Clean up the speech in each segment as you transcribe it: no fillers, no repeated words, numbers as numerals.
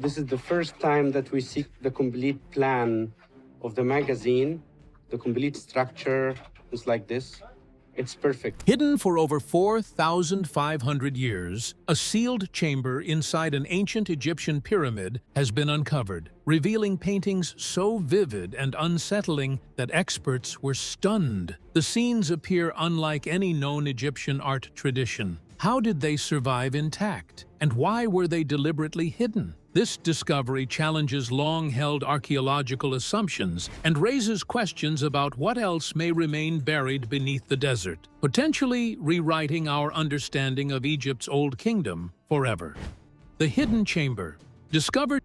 This is the first time that we see the complete plan of the magazine. The complete structure is like this. It's perfect. Hidden for over 4,500 years, a sealed chamber inside an ancient Egyptian pyramid has been uncovered, revealing paintings so vivid and unsettling that experts were stunned. The scenes appear unlike any known Egyptian art tradition. How did they survive intact? And why were they deliberately hidden? This discovery challenges long-held archaeological assumptions and raises questions about what else may remain buried beneath the desert, potentially rewriting our understanding of Egypt's Old Kingdom forever. The hidden chamber, discovered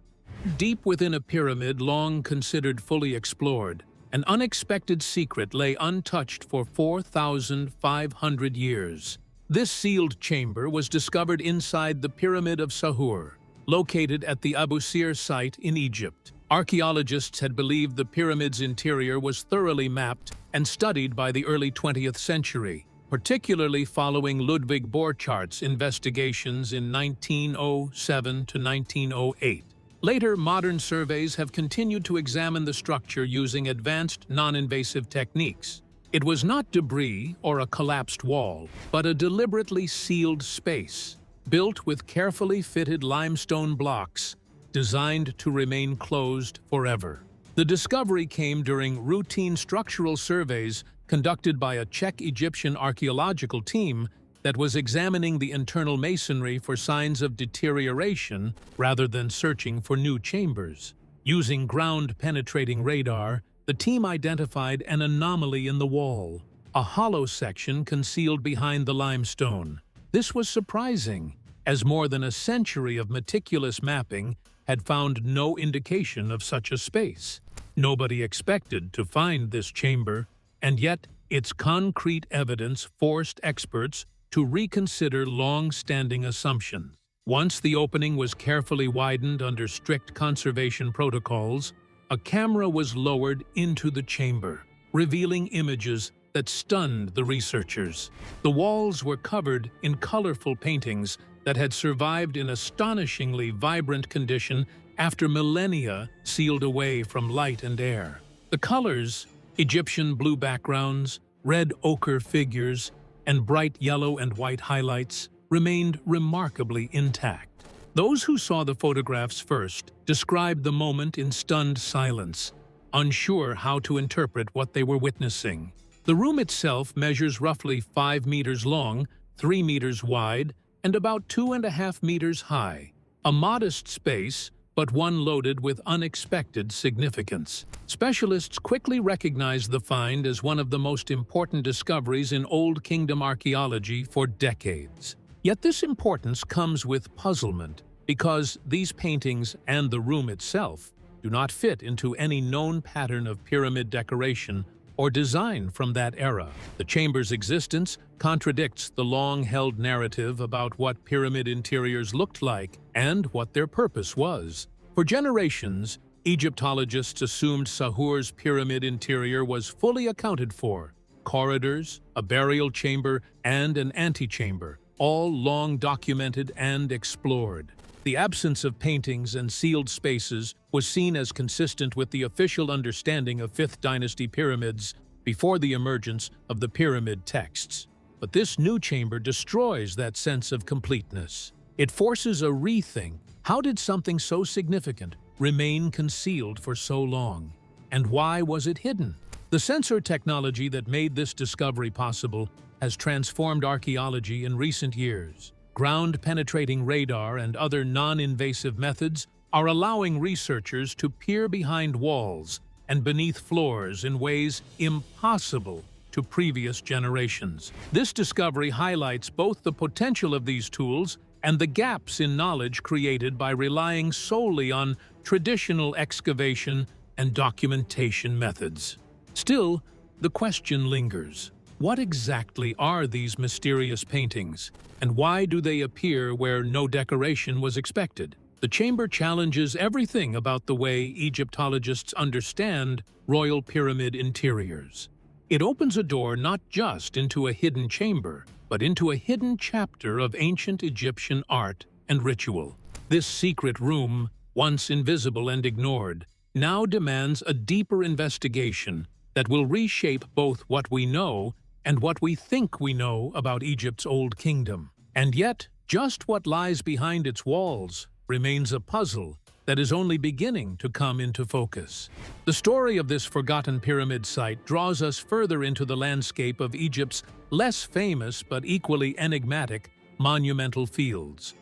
deep within a pyramid long considered fully explored, an unexpected secret lay untouched for 4,500 years. This sealed chamber was discovered inside the Pyramid of Sahur, located at the Abu Sir site in Egypt. Archaeologists had believed the pyramid's interior was thoroughly mapped and studied by the early 20th century, particularly following Ludwig Borchart's investigations in 1907 to 1908. Later, modern surveys have continued to examine the structure using advanced non-invasive techniques. It was not debris or a collapsed wall, but a deliberately sealed space, built with carefully fitted limestone blocks, designed to remain closed forever. The discovery came during routine structural surveys conducted by a Czech-Egyptian archaeological team that was examining the internal masonry for signs of deterioration rather than searching for new chambers. Using ground-penetrating radar, the team identified an anomaly in the wall, a hollow section concealed behind the limestone. This was surprising, as more than a century of meticulous mapping had found no indication of such a space. Nobody expected to find this chamber, and yet its concrete evidence forced experts to reconsider long-standing assumptions. Once the opening was carefully widened under strict conservation protocols, a camera was lowered into the chamber, revealing images that stunned the researchers. The walls were covered in colorful paintings that had survived in astonishingly vibrant condition after millennia sealed away from light and air. The colors, Egyptian blue backgrounds, red ochre figures, and bright yellow and white highlights, remained remarkably intact. Those who saw the photographs first described the moment in stunned silence, unsure how to interpret what they were witnessing. The room itself measures roughly 5 meters long, 3 meters wide, and about 2.5 meters high. A modest space, but one loaded with unexpected significance. Specialists quickly recognized the find as one of the most important discoveries in Old Kingdom archaeology for decades. Yet this importance comes with puzzlement, because these paintings and the room itself do not fit into any known pattern of pyramid decoration or design from that era. The chamber's existence contradicts the long-held narrative about what pyramid interiors looked like and what their purpose was. For generations, Egyptologists assumed Sahur's pyramid interior was fully accounted for. Corridors, a burial chamber, and an antechamber, all long documented and explored. The absence of paintings and sealed spaces was seen as consistent with the official understanding of 5th Dynasty pyramids before the emergence of the pyramid texts. But this new chamber destroys that sense of completeness. It forces a rethink. How did something so significant remain concealed for so long? And why was it hidden? The sensor technology that made this discovery possible has transformed archaeology in recent years. Ground-penetrating radar and other non-invasive methods are allowing researchers to peer behind walls and beneath floors in ways impossible to previous generations. This discovery highlights both the potential of these tools and the gaps in knowledge created by relying solely on traditional excavation and documentation methods. Still, the question lingers. What exactly are these mysterious paintings, and why do they appear where no decoration was expected? The chamber challenges everything about the way Egyptologists understand royal pyramid interiors. It opens a door not just into a hidden chamber, but into a hidden chapter of ancient Egyptian art and ritual. This secret room once invisible and ignored, now demands a deeper investigation that will reshape both what we know and what we think we know about Egypt's Old Kingdom. And yet, just what lies behind its walls remains a puzzle that is only beginning to come into focus. The story of this forgotten pyramid site draws us further into the landscape of Egypt's less famous but equally enigmatic monumental fields.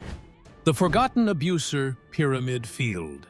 The forgotten Abusir Pyramid Field.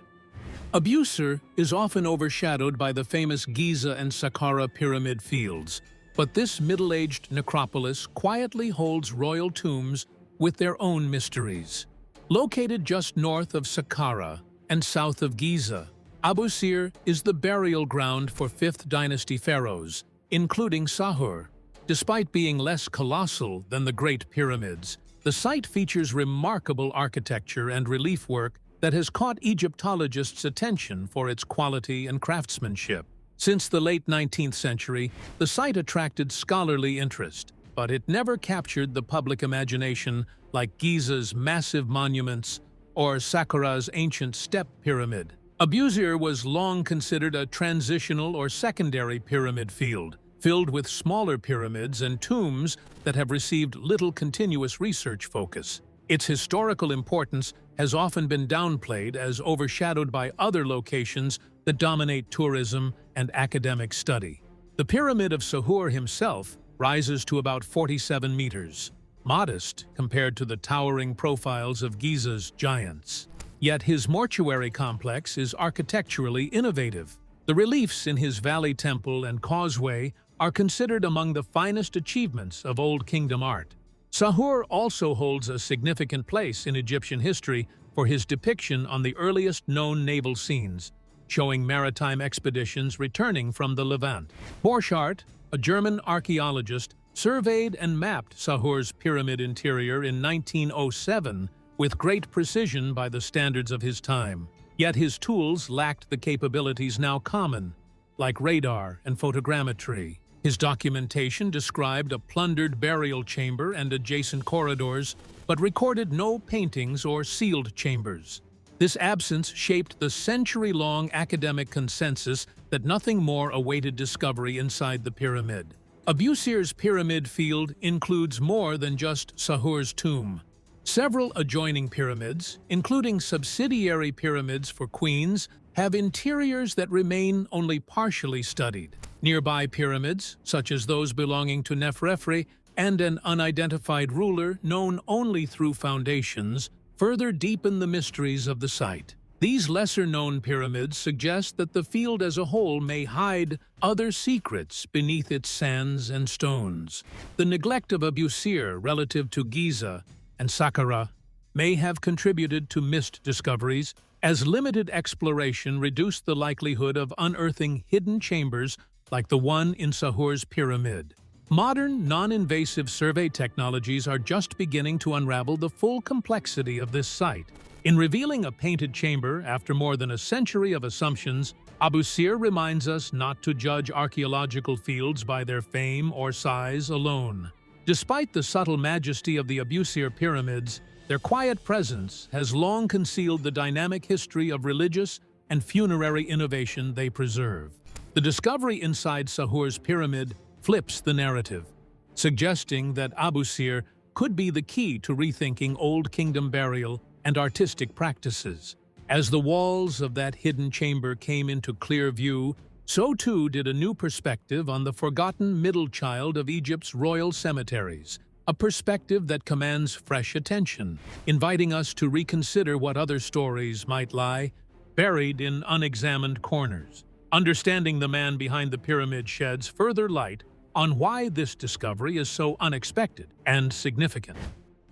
Abusir is often overshadowed by the famous Giza and Saqqara pyramid fields, but this middle-aged necropolis quietly holds royal tombs with their own mysteries. Located just north of Saqqara and south of Giza, Abusir is the burial ground for 5th dynasty pharaohs, including Sahur. Despite being less colossal than the Great Pyramids, the site features remarkable architecture and relief work that has caught Egyptologists' attention for its quality and craftsmanship. Since the late 19th century, the site attracted scholarly interest, but it never captured the public imagination like Giza's massive monuments or Saqqara's ancient step pyramid. Abusir was long considered a transitional or secondary pyramid field, filled with smaller pyramids and tombs that have received little continuous research focus. Its historical importance has often been downplayed as overshadowed by other locations that dominate tourism and academic study. The Pyramid of Sahur himself rises to about 47 meters, modest compared to the towering profiles of Giza's giants. Yet his mortuary complex is architecturally innovative. The reliefs in his valley temple and causeway are considered among the finest achievements of Old Kingdom art. Sahur also holds a significant place in Egyptian history for his depiction on the earliest known naval scenes, showing maritime expeditions returning from the Levant. Borchardt, a German archaeologist, surveyed and mapped Sahur's pyramid interior in 1907 with great precision by the standards of his time. Yet his tools lacked the capabilities now common, like radar and photogrammetry. His documentation described a plundered burial chamber and adjacent corridors, but recorded no paintings or sealed chambers. This absence shaped the century-long academic consensus that nothing more awaited discovery inside the pyramid. Abusir's pyramid field includes more than just Sahur's tomb. Several adjoining pyramids, including subsidiary pyramids for queens, have interiors that remain only partially studied. Nearby pyramids, such as those belonging to Neferefre and an unidentified ruler known only through foundations, further deepen the mysteries of the site. These lesser-known pyramids suggest that the field as a whole may hide other secrets beneath its sands and stones. The neglect of Abusir relative to Giza and Saqqara may have contributed to missed discoveries, as limited exploration reduced the likelihood of unearthing hidden chambers like the one in Sahur's pyramid. Modern, non-invasive survey technologies are just beginning to unravel the full complexity of this site. In revealing a painted chamber after more than a century of assumptions, Abusir reminds us not to judge archaeological fields by their fame or size alone. Despite the subtle majesty of the Abusir pyramids, their quiet presence has long concealed the dynamic history of religious and funerary innovation they preserve. The discovery inside Sahur's pyramid flips the narrative, suggesting that Abusir could be the key to rethinking Old Kingdom burial and artistic practices. As the walls of that hidden chamber came into clear view, so too did a new perspective on the forgotten middle child of Egypt's royal cemeteries, a perspective that commands fresh attention, inviting us to reconsider what other stories might lie buried in unexamined corners. Understanding the man behind the pyramid sheds further light on why this discovery is so unexpected and significant.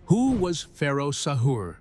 Who was Pharaoh Sahur?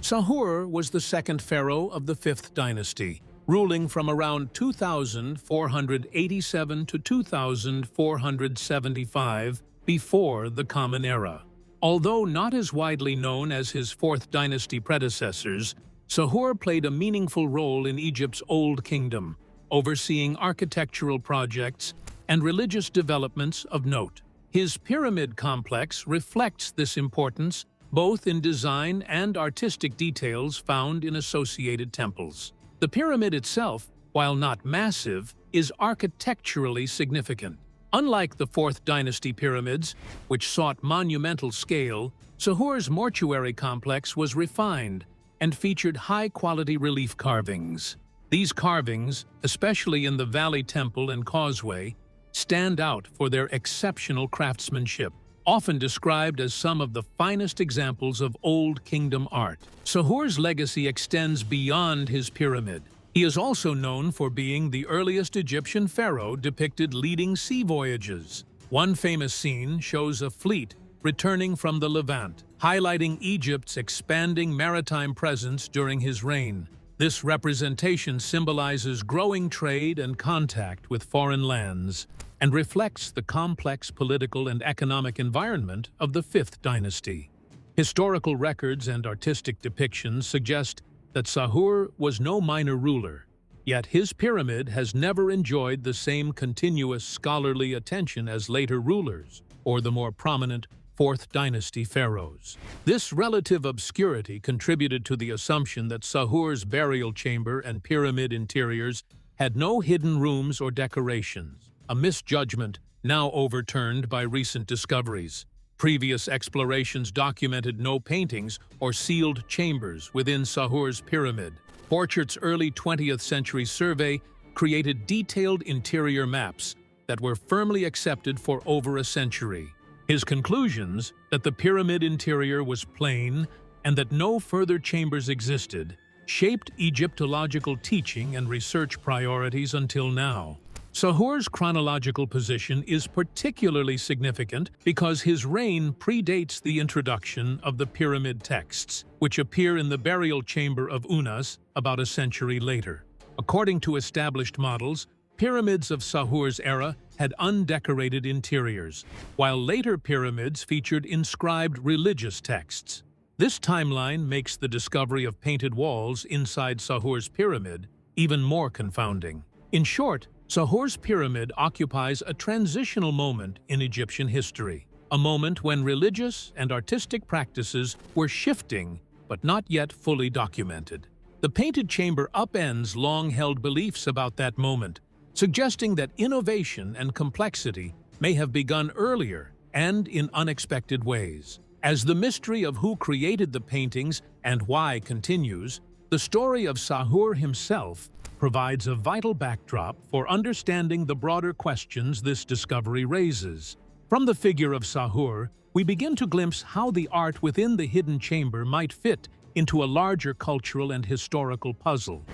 Sahur was the second pharaoh of the 5th dynasty, ruling from around 2487 to 2475 before the Common Era. Although not as widely known as his 4th dynasty predecessors, Sahur played a meaningful role in Egypt's Old Kingdom, overseeing architectural projects and religious developments of note. His pyramid complex reflects this importance, both in design and artistic details found in associated temples. The pyramid itself, while not massive, is architecturally significant. Unlike the 4th Dynasty pyramids, which sought monumental scale, Sahur's mortuary complex was refined and featured high-quality relief carvings. These carvings, especially in the Valley Temple and Causeway, stand out for their exceptional craftsmanship, often described as some of the finest examples of Old Kingdom art. Sahur's legacy extends beyond his pyramid. He is also known for being the earliest Egyptian pharaoh depicted leading sea voyages. One famous scene shows a fleet returning from the Levant, highlighting Egypt's expanding maritime presence during his reign. This representation symbolizes growing trade and contact with foreign lands and reflects the complex political and economic environment of the 5th Dynasty. Historical records and artistic depictions suggest that Sahur was no minor ruler, yet his pyramid has never enjoyed the same continuous scholarly attention as later rulers or the more prominent 4th Dynasty pharaohs. This relative obscurity contributed to the assumption that Sahur's burial chamber and pyramid interiors had no hidden rooms or decorations, a misjudgment now overturned by recent discoveries. Previous explorations documented no paintings or sealed chambers within Sahur's pyramid. Borchert's early 20th century survey created detailed interior maps that were firmly accepted for over a century. His conclusions that the pyramid interior was plain and that no further chambers existed shaped Egyptological teaching and research priorities until now. Sahur's chronological position is particularly significant because his reign predates the introduction of the pyramid texts, which appear in the burial chamber of Unas about a century later. According to established models, pyramids of Sahur's era had undecorated interiors, while later pyramids featured inscribed religious texts. This timeline makes the discovery of painted walls inside Sahur's pyramid even more confounding. In short, Sahur's pyramid occupies a transitional moment in Egyptian history, a moment when religious and artistic practices were shifting but not yet fully documented. The painted chamber upends long-held beliefs about that moment, suggesting that innovation and complexity may have begun earlier and in unexpected ways. As the mystery of who created the paintings and why continues, the story of Sahur himself provides a vital backdrop for understanding the broader questions this discovery raises. From the figure of Sahur, we begin to glimpse how the art within the hidden chamber might fit into a larger cultural and historical puzzle.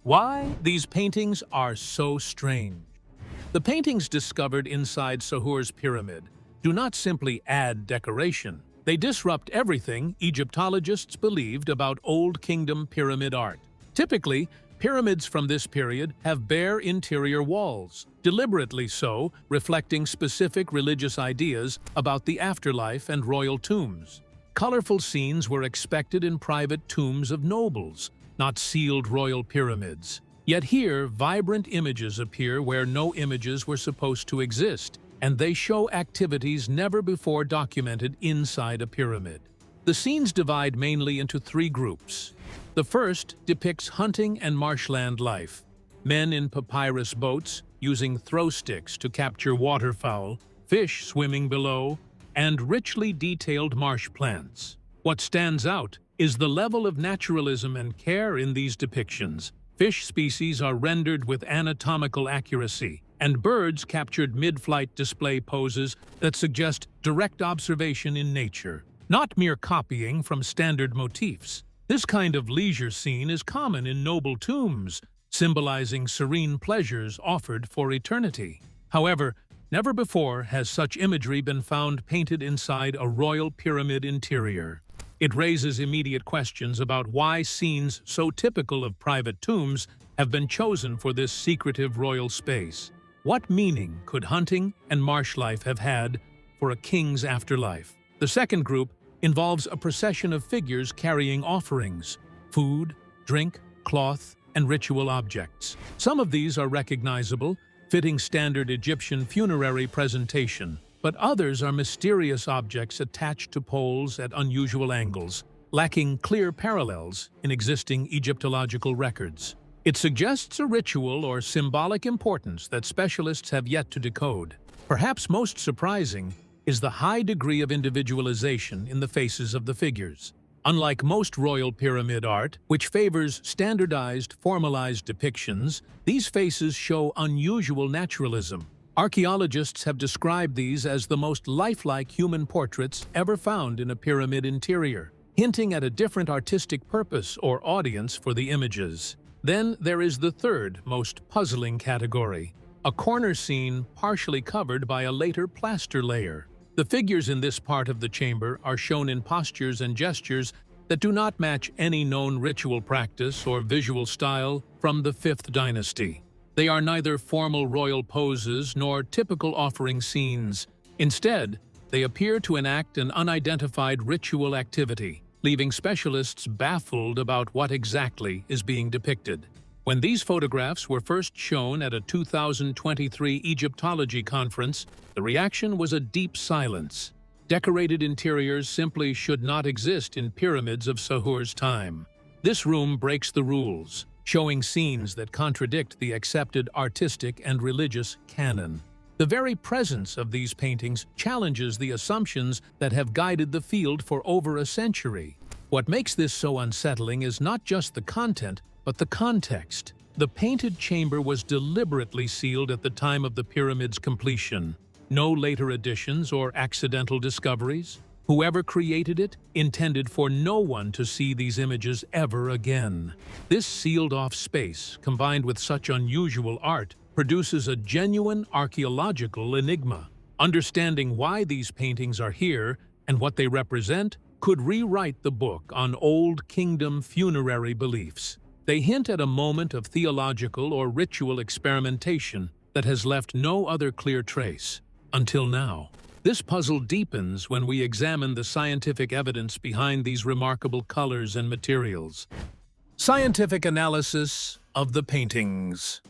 Why these paintings are so strange. The paintings discovered inside Sahur's pyramid do not simply add decoration. They disrupt everything Egyptologists believed about Old Kingdom pyramid art. Typically, pyramids from this period have bare interior walls, deliberately so, reflecting specific religious ideas about the afterlife and royal tombs. Colorful scenes were expected in private tombs of nobles, not sealed royal pyramids. Yet here, vibrant images appear where no images were supposed to exist, and they show activities never before documented inside a pyramid. The scenes divide mainly into 3 groups. The first depicts hunting and marshland life. Men in papyrus boats using throw sticks to capture waterfowl, fish swimming below, and richly detailed marsh plants. What stands out is the level of naturalism and care in these depictions. Fish species are rendered with anatomical accuracy, and birds captured mid-flight display poses that suggest direct observation in nature, not mere copying from standard motifs. This kind of leisure scene is common in noble tombs, symbolizing serene pleasures offered for eternity. However, never before has such imagery been found painted inside a royal pyramid interior. It raises immediate questions about why scenes so typical of private tombs have been chosen for this secretive royal space. What meaning could hunting and marsh life have had for a king's afterlife? The second group involves a procession of figures carrying offerings, food, drink, cloth, and ritual objects. Some of these are recognizable, fitting standard Egyptian funerary presentation, but others are mysterious objects attached to poles at unusual angles, lacking clear parallels in existing Egyptological records. It suggests a ritual or symbolic importance that specialists have yet to decode. Perhaps most surprising is the high degree of individualization in the faces of the figures. Unlike most royal pyramid art, which favors standardized, formalized depictions, these faces show unusual naturalism. Archaeologists have described these as the most lifelike human portraits ever found in a pyramid interior, hinting at a different artistic purpose or audience for the images. Then there is the third, most puzzling category, a corner scene partially covered by a later plaster layer. The figures in this part of the chamber are shown in postures and gestures that do not match any known ritual practice or visual style from the 5th dynasty. They are neither formal royal poses nor typical offering scenes. Instead, they appear to enact an unidentified ritual activity, leaving specialists baffled about what exactly is being depicted. When these photographs were first shown at a 2023 Egyptology conference, the reaction was a deep silence. Decorated interiors simply should not exist in pyramids of Sahur's time. This room breaks the rules, showing scenes that contradict the accepted artistic and religious canon. The very presence of these paintings challenges the assumptions that have guided the field for over a century. What makes this so unsettling is not just the content, but the context. The painted chamber was deliberately sealed at the time of the pyramid's completion. No later additions or accidental discoveries. Whoever created it intended for no one to see these images ever again. This sealed-off space, combined with such unusual art, produces a genuine archaeological enigma. Understanding why these paintings are here and what they represent could rewrite the book on Old Kingdom funerary beliefs. They hint at a moment of theological or ritual experimentation that has left no other clear trace, until now. This puzzle deepens when we examine the scientific evidence behind these remarkable colors and materials. Scientific analysis of the paintings.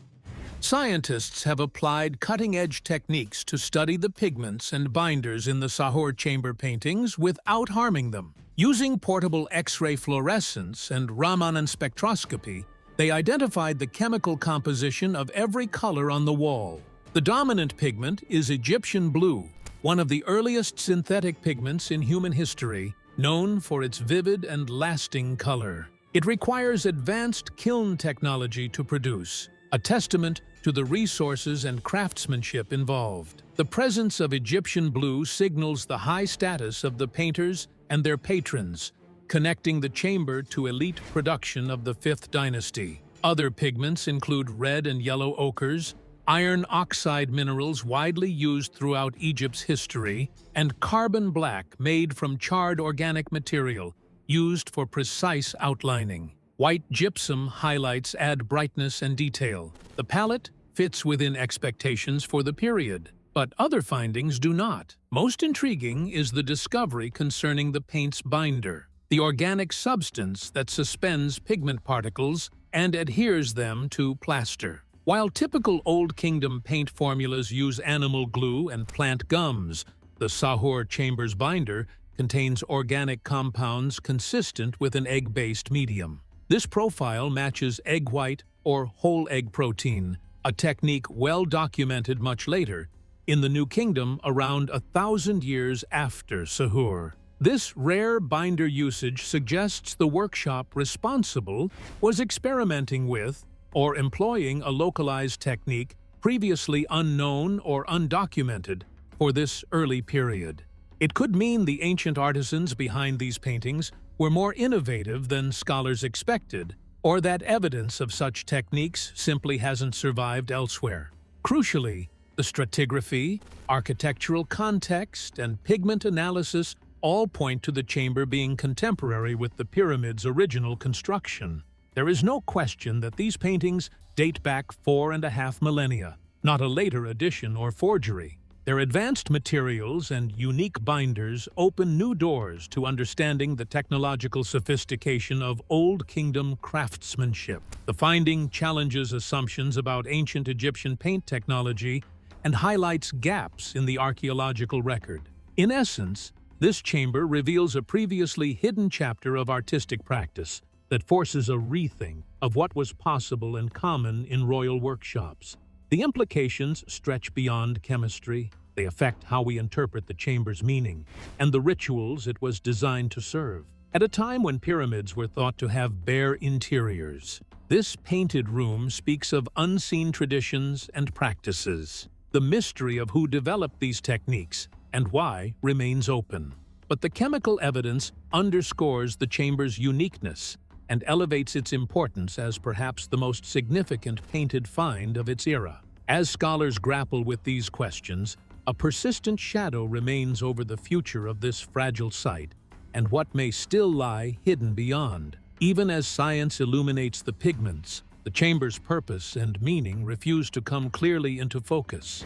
Scientists have applied cutting-edge techniques to study the pigments and binders in the Sahur chamber paintings without harming them. Using portable X-ray fluorescence and Raman spectroscopy, they identified the chemical composition of every color on the wall. The dominant pigment is Egyptian blue, one of the earliest synthetic pigments in human history, known for its vivid and lasting color. It requires advanced kiln technology to produce, a testament to the resources and craftsmanship involved. The presence of Egyptian blue signals the high status of the painters and their patrons, connecting the chamber to elite production of the 5th dynasty. Other pigments include red and yellow ochres, iron oxide minerals widely used throughout Egypt's history, and carbon black made from charred organic material used for precise outlining. White gypsum highlights add brightness and detail. The palette fits within expectations for the period, but other findings do not. Most intriguing is the discovery concerning the paint's binder, the organic substance that suspends pigment particles and adheres them to plaster. While typical Old Kingdom paint formulas use animal glue and plant gums, the Sahur chamber's binder contains organic compounds consistent with an egg-based medium. This profile matches egg white or whole egg protein, a technique well documented much later, in the New Kingdom around 1,000 years after Sahur. This rare binder usage suggests the workshop responsible was experimenting with or employing a localized technique previously unknown or undocumented for this early period. It could mean the ancient artisans behind these paintings were more innovative than scholars expected, or that evidence of such techniques simply hasn't survived elsewhere. Crucially, the stratigraphy, architectural context, and pigment analysis all point to the chamber being contemporary with the pyramid's original construction. There is no question that these paintings date back 4.5 millennia, not a later addition or forgery. Their advanced materials and unique binders open new doors to understanding the technological sophistication of Old Kingdom craftsmanship. The finding challenges assumptions about ancient Egyptian paint technology and highlights gaps in the archaeological record. In essence, this chamber reveals a previously hidden chapter of artistic practice that forces a rethink of what was possible and common in royal workshops. The implications stretch beyond chemistry. They affect how we interpret the chamber's meaning and the rituals it was designed to serve. At a time when pyramids were thought to have bare interiors, this painted room speaks of unseen traditions and practices. The mystery of who developed these techniques and why remains open. But the chemical evidence underscores the chamber's uniqueness and elevates its importance as perhaps the most significant painted find of its era. As scholars grapple with these questions, a persistent shadow remains over the future of this fragile site and what may still lie hidden beyond. Even as science illuminates the pigments, the chamber's purpose and meaning refuse to come clearly into focus.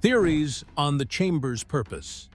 Theories on the chamber's purpose.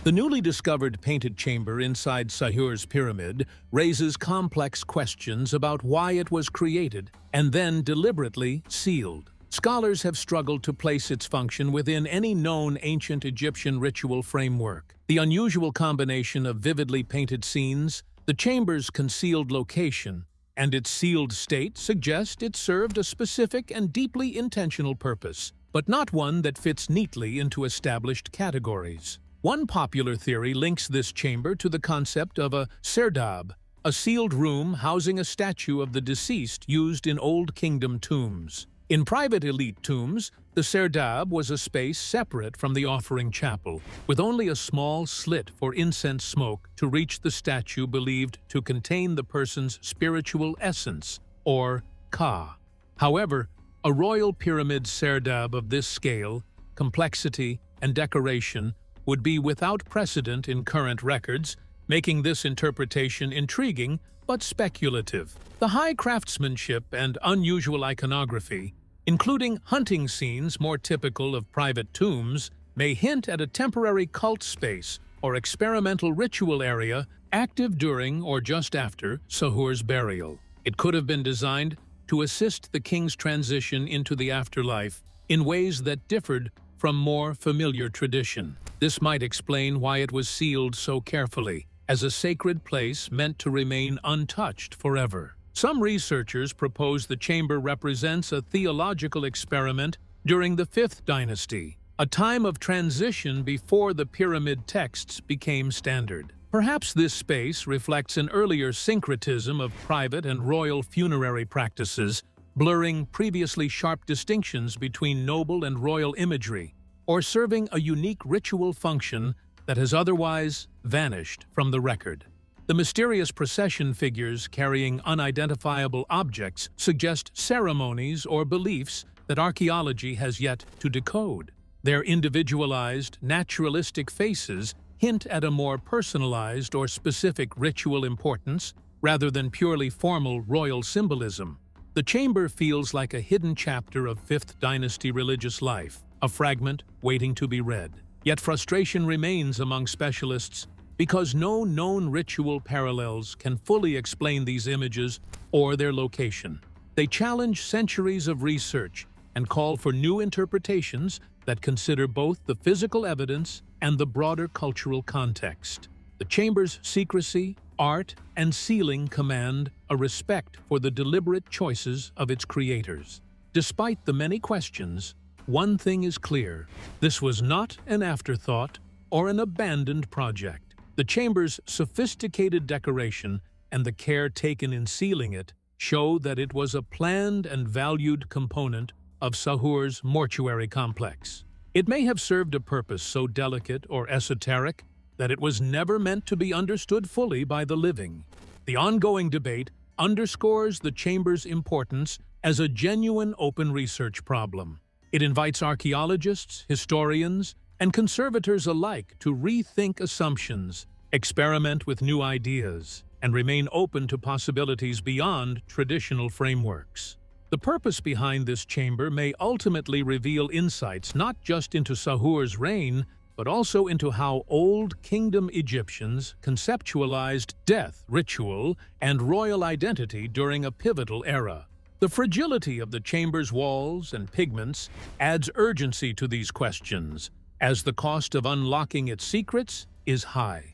The newly discovered painted chamber inside Sahur's pyramid raises complex questions about why it was created and then deliberately sealed. Scholars have struggled to place its function within any known ancient Egyptian ritual framework. The unusual combination of vividly painted scenes, the chamber's concealed location, and its sealed state suggest it served a specific and deeply intentional purpose, but not one that fits neatly into established categories. One popular theory links this chamber to the concept of a serdab, a sealed room housing a statue of the deceased used in Old Kingdom tombs. In private elite tombs, the serdab was a space separate from the offering chapel, with only a small slit for incense smoke to reach the statue believed to contain the person's spiritual essence, or ka. However, a royal pyramid serdab of this scale, complexity, and decoration would be without precedent in current records, making this interpretation intriguing but speculative. The high craftsmanship and unusual iconography, including hunting scenes more typical of private tombs, may hint at a temporary cult space or experimental ritual area active during or just after Sahur's burial. It could have been designed to assist the king's transition into the afterlife in ways that differed from more familiar tradition. This might explain why it was sealed so carefully, as a sacred place meant to remain untouched forever. Some researchers propose the chamber represents a theological experiment during the 5th dynasty, a time of transition before the pyramid texts became standard. Perhaps this space reflects an earlier syncretism of private and royal funerary practices, blurring previously sharp distinctions between noble and royal imagery, or serving a unique ritual function that has otherwise vanished from the record. The mysterious procession figures carrying unidentifiable objects suggest ceremonies or beliefs that archaeology has yet to decode. Their individualized, naturalistic faces hint at a more personalized or specific ritual importance rather than purely formal royal symbolism. The chamber feels like a hidden chapter of 5th dynasty religious life, a fragment waiting to be read. Yet frustration remains among specialists because no known ritual parallels can fully explain these images or their location. They challenge centuries of research and call for new interpretations that consider both the physical evidence and the broader cultural context. The chamber's secrecy, art, and sealing command a respect for the deliberate choices of its creators. Despite the many questions, one thing is clear: this was not an afterthought or an abandoned project. The chamber's sophisticated decoration and the care taken in sealing it show that it was a planned and valued component of Sahur's mortuary complex. It may have served a purpose so delicate or esoteric that it was never meant to be understood fully by the living. The ongoing debate underscores the chamber's importance as a genuine open research problem. It invites archaeologists, historians, and conservators alike to rethink assumptions, experiment with new ideas, and remain open to possibilities beyond traditional frameworks. The purpose behind this chamber may ultimately reveal insights not just into Sahur's reign, but also into how Old Kingdom Egyptians conceptualized death, ritual, and royal identity during a pivotal era. The fragility of the chamber's walls and pigments adds urgency to these questions, as the cost of unlocking its secrets is high.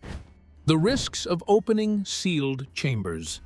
The risks of opening sealed chambers.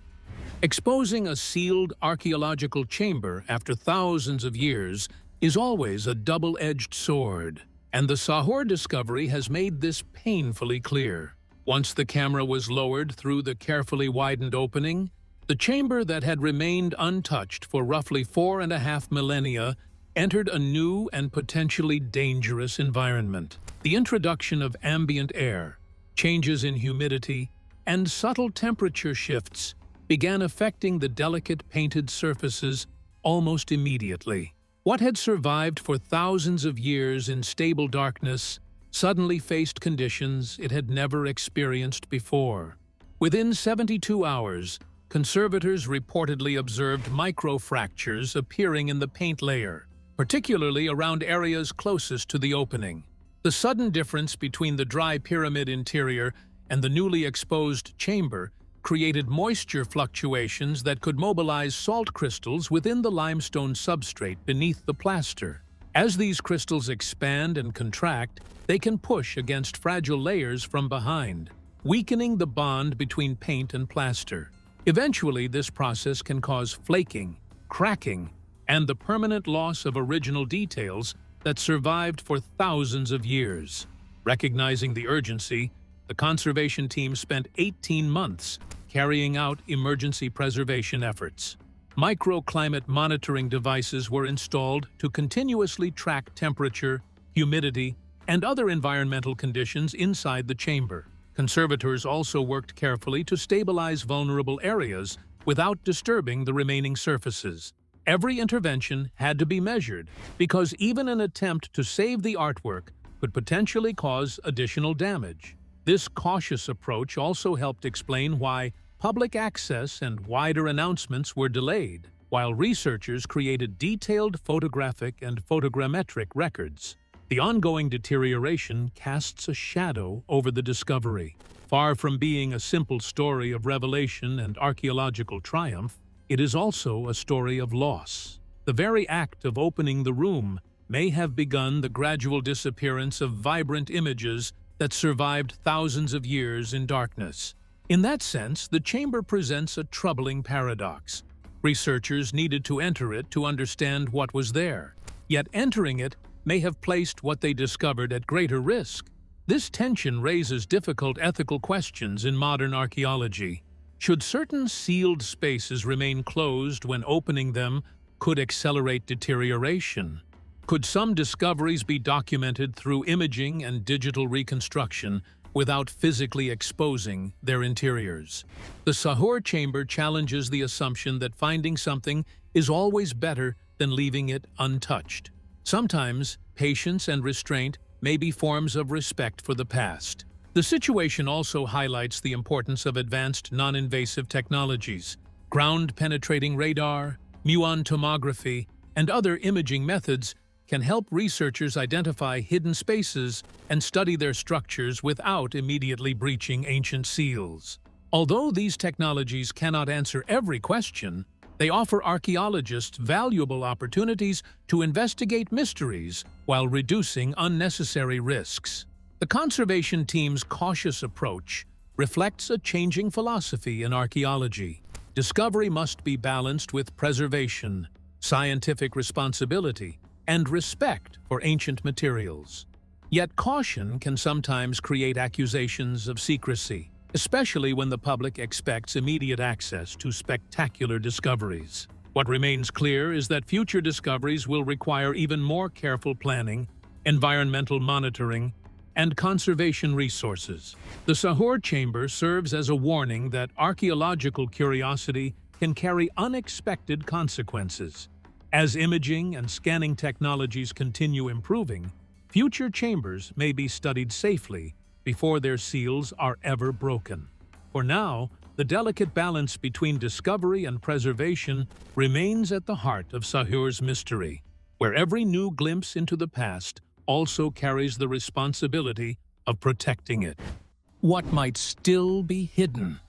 Exposing a sealed archaeological chamber after thousands of years is always a double-edged sword, and the Sahur discovery has made this painfully clear. Once the camera was lowered through the carefully widened opening, the chamber that had remained untouched for roughly 4.5 millennia entered a new and potentially dangerous environment. The introduction of ambient air, changes in humidity, and subtle temperature shifts began affecting the delicate painted surfaces almost immediately. What had survived for thousands of years in stable darkness suddenly faced conditions it had never experienced before. Within 72 hours, conservators reportedly observed microfractures appearing in the paint layer, particularly around areas closest to the opening. The sudden difference between the dry pyramid interior and the newly exposed chamber created moisture fluctuations that could mobilize salt crystals within the limestone substrate beneath the plaster. As these crystals expand and contract, they can push against fragile layers from behind, weakening the bond between paint and plaster. Eventually, this process can cause flaking, cracking, and the permanent loss of original details that survived for thousands of years. Recognizing the urgency, the conservation team spent 18 months carrying out emergency preservation efforts. Microclimate monitoring devices were installed to continuously track temperature, humidity, and other environmental conditions inside the chamber. Conservators also worked carefully to stabilize vulnerable areas without disturbing the remaining surfaces. Every intervention had to be measured because even an attempt to save the artwork could potentially cause additional damage. This cautious approach also helped explain why public access and wider announcements were delayed, while researchers created detailed photographic and photogrammetric records. The ongoing deterioration casts a shadow over the discovery. Far from being a simple story of revelation and archaeological triumph, it is also a story of loss. The very act of opening the room may have begun the gradual disappearance of vibrant images that survived thousands of years in darkness. In that sense, the chamber presents a troubling paradox. Researchers needed to enter it to understand what was there, yet entering it may have placed what they discovered at greater risk. This tension raises difficult ethical questions in modern archaeology. Should certain sealed spaces remain closed when opening them could accelerate deterioration? Could some discoveries be documented through imaging and digital reconstruction without physically exposing their interiors? The Sahur chamber challenges the assumption that finding something is always better than leaving it untouched. Sometimes, patience and restraint may be forms of respect for the past. The situation also highlights the importance of advanced non-invasive technologies. Ground-penetrating radar, muon tomography, and other imaging methods can help researchers identify hidden spaces and study their structures without immediately breaching ancient seals. Although these technologies cannot answer every question, they offer archaeologists valuable opportunities to investigate mysteries while reducing unnecessary risks. The conservation team's cautious approach reflects a changing philosophy in archaeology. Discovery must be balanced with preservation, scientific responsibility, and respect for ancient materials. Yet caution can sometimes create accusations of secrecy, especially when the public expects immediate access to spectacular discoveries. What remains clear is that future discoveries will require even more careful planning, environmental monitoring, and conservation resources. The Sahur chamber serves as a warning that archaeological curiosity can carry unexpected consequences. As imaging and scanning technologies continue improving, future chambers may be studied safely before their seals are ever broken. For now, the delicate balance between discovery and preservation remains at the heart of Sahur's mystery, where every new glimpse into the past also carries the responsibility of protecting it. What might still be hidden?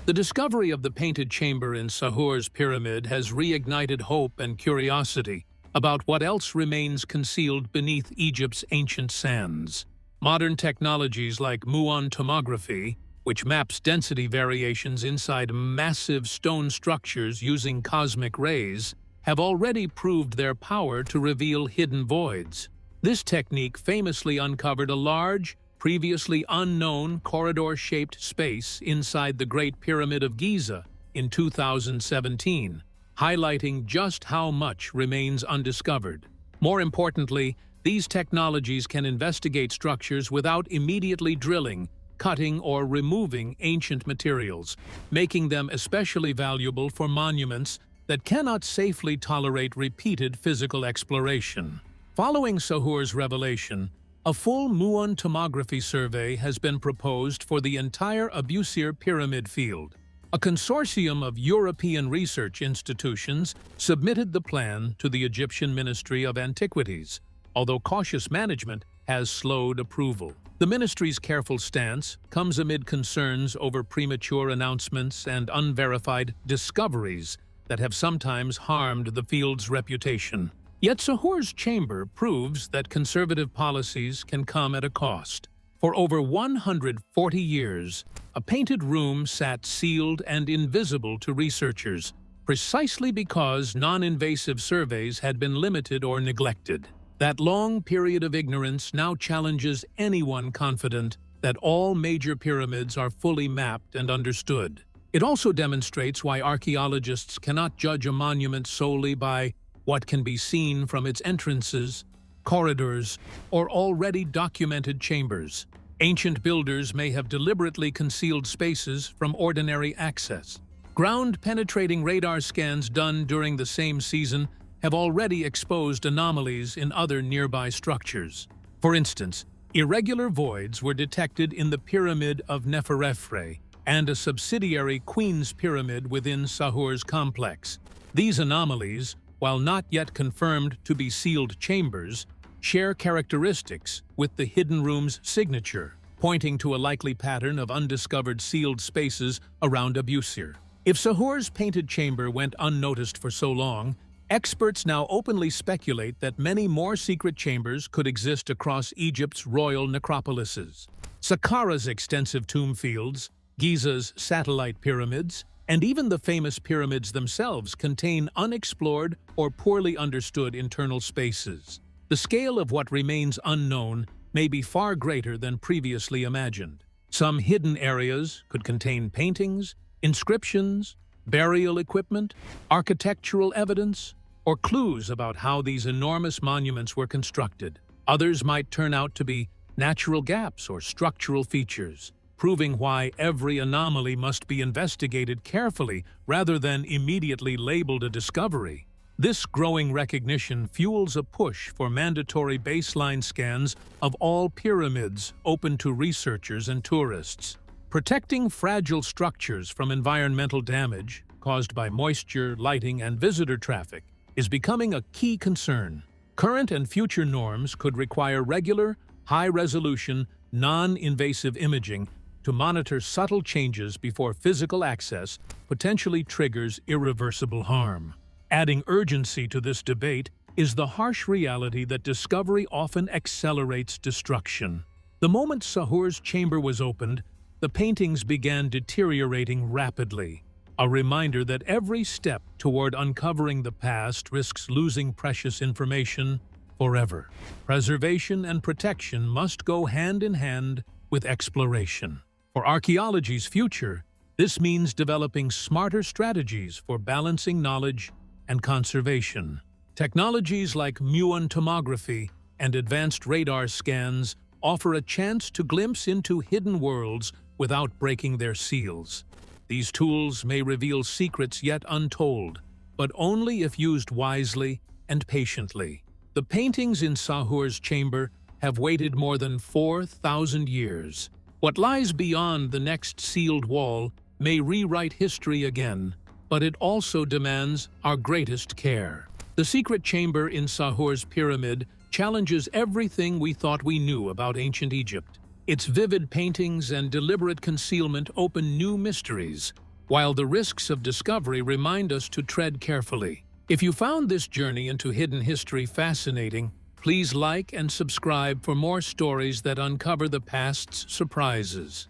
The discovery of the painted chamber in Sahur's pyramid has reignited hope and curiosity about what else remains concealed beneath Egypt's ancient sands. Modern technologies like muon tomography, which maps density variations inside massive stone structures using cosmic rays, have already proved their power to reveal hidden voids. This technique famously uncovered a large, previously unknown corridor-shaped space inside the Great Pyramid of Giza in 2017, highlighting just how much remains undiscovered. More importantly, these technologies can investigate structures without immediately drilling, cutting, or removing ancient materials, making them especially valuable for monuments that cannot safely tolerate repeated physical exploration. Following Sahur's revelation, a full muon tomography survey has been proposed for the entire Abusir pyramid field. A consortium of European research institutions submitted the plan to the Egyptian Ministry of Antiquities, although cautious management has slowed approval. The ministry's careful stance comes amid concerns over premature announcements and unverified discoveries that have sometimes harmed the field's reputation. Yet Sahur's chamber proves that conservative policies can come at a cost. For over 140 years, a painted room sat sealed and invisible to researchers, precisely because non-invasive surveys had been limited or neglected. That long period of ignorance now challenges anyone confident that all major pyramids are fully mapped and understood. It also demonstrates why archaeologists cannot judge a monument solely by what can be seen from its entrances, corridors, or already documented chambers. Ancient builders may have deliberately concealed spaces from ordinary access. Ground-penetrating radar scans done during the same season have already exposed anomalies in other nearby structures. For instance, irregular voids were detected in the Pyramid of Neferefre and a subsidiary Queen's Pyramid within Sahur's complex. These anomalies, while not yet confirmed to be sealed chambers, share characteristics with the hidden room's signature, pointing to a likely pattern of undiscovered sealed spaces around Abusir. If Sahur's painted chamber went unnoticed for so long, experts now openly speculate that many more secret chambers could exist across Egypt's royal necropolises. Saqqara's extensive tomb fields, Giza's satellite pyramids, and even the famous pyramids themselves contain unexplored or poorly understood internal spaces. The scale of what remains unknown may be far greater than previously imagined. Some hidden areas could contain paintings, inscriptions, burial equipment, architectural evidence, or clues about how these enormous monuments were constructed. Others might turn out to be natural gaps or structural features, proving why every anomaly must be investigated carefully rather than immediately labeled a discovery. This growing recognition fuels a push for mandatory baseline scans of all pyramids open to researchers and tourists. Protecting fragile structures from environmental damage caused by moisture, lighting, and visitor traffic is becoming a key concern. Current and future norms could require regular, high-resolution, non-invasive imaging to monitor subtle changes before physical access potentially triggers irreversible harm. Adding urgency to this debate is the harsh reality that discovery often accelerates destruction. The moment Sahur's chamber was opened, the paintings began deteriorating rapidly, a reminder that every step toward uncovering the past risks losing precious information forever. Preservation and protection must go hand in hand with exploration. For archaeology's future, this means developing smarter strategies for balancing knowledge and conservation. Technologies like muon tomography and advanced radar scans offer a chance to glimpse into hidden worlds without breaking their seals. These tools may reveal secrets yet untold, but only if used wisely and patiently. The paintings in Sahur's chamber have waited more than 4,000 years. What lies beyond the next sealed wall may rewrite history again, but it also demands our greatest care. The secret chamber in Sahur's pyramid challenges everything we thought we knew about ancient Egypt. Its vivid paintings and deliberate concealment open new mysteries, while the risks of discovery remind us to tread carefully. If you found this journey into hidden history fascinating, please like and subscribe for more stories that uncover the past's surprises.